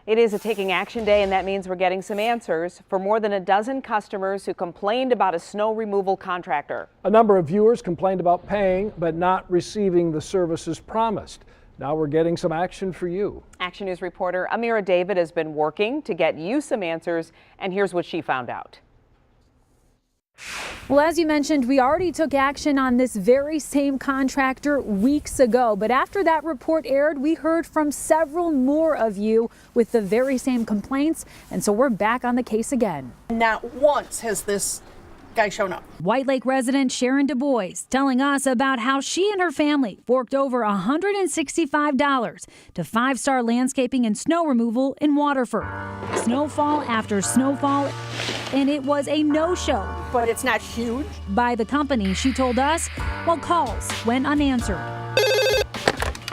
It is a taking action day, and that means we're getting some answers for more than a dozen customers who complained about a snow removal contractor. A number of viewers complained about paying but not receiving the services promised. Now we're getting some action for you. Action News reporter Amira David has been working to get you some answers, and here's what she found out. Well, as you mentioned, we already took action on this very same contractor weeks ago. But after that report aired, we heard from several more of you with the very same complaints. And so we're back on the case again. Not once has this guy shown up. White Lake resident Sharon Du Bois telling us about how she and her family forked over $165 to 5-star landscaping and snow removal in Waterford. Snowfall after snowfall, and it was a no-show. But it's not huge. By the company, she told us, while calls went unanswered.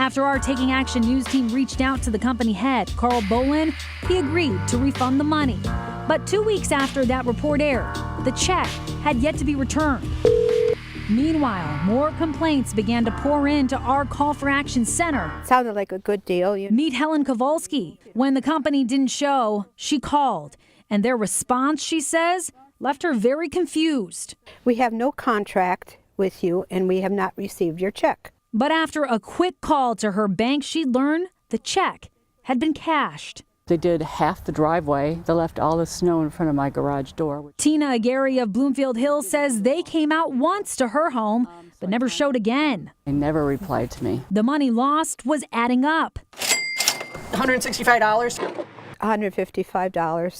After our Taking Action News team reached out to the company head, Carl Bolin, he agreed to refund the money. But 2 weeks after that report aired, the check had yet to be returned. Meanwhile, more complaints began to pour into our Call for Action Center. Sounded like a good deal. Meet Helen Kowalski. When the company didn't show, she called. And their response, she says, left her very confused. We have no contract with you and we have not received your check. But after a quick call to her bank, she learned the check had been cashed. They did half the driveway. They left all the snow in front of my garage door. Tina Aguirre of Bloomfield Hills says they came out once to her home, but never showed again. They never replied to me. The money lost was adding up. $165. $155.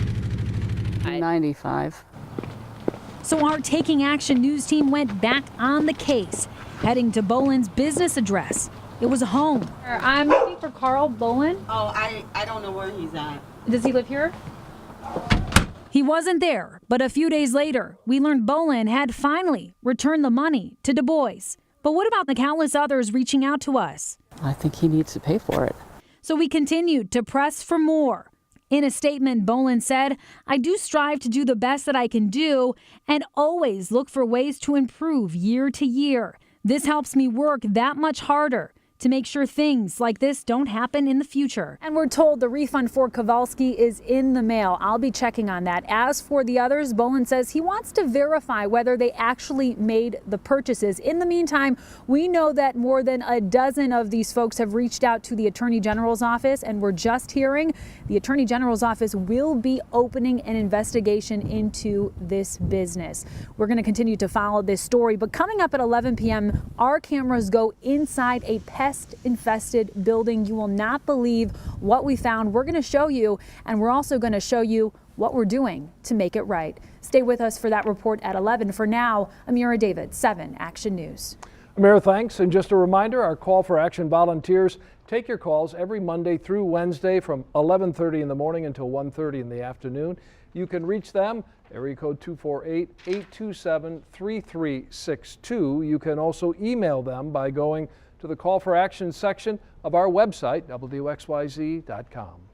$95. So our Taking Action News team went back on the case, heading to Bolin's business address. It was a home. I'm looking for Carl Bolin. Oh, I don't know where he's at. Does he live here? He wasn't there, but a few days later, we learned Bolin had finally returned the money to Du Bois. But what about the countless others reaching out to us? I think he needs to pay for it. So we continued to press for more. In a statement, Bolin said, "I do strive to do the best that I can do and always look for ways to improve year to year. This helps me work that much harder to make sure things like this don't happen in the future." And we're told the refund for Kowalski is in the mail. I'll be checking on that. As for the others, Bolin says he wants to verify whether they actually made the purchases. In the meantime, we know that more than a dozen of these folks have reached out to the Attorney General's office, and we're just hearing the Attorney General's office will be opening an investigation into this business. We're going to continue to follow this story, but coming up at 11 p.m., our cameras go inside a pest-infested building. You will not believe what we found. We're going to show you, and we're also going to show you what we're doing to make it right. Stay with us for that report at 11. For now, Amira David, 7 Action News. Amira, thanks. And just a reminder, our Call for Action volunteers take your calls every Monday through Wednesday from 11:30 in the morning until 1:30 in the afternoon. You can reach them, area code 248-827-3362. You can also email them by going to the Call for Action section of our website, WXYZ.com.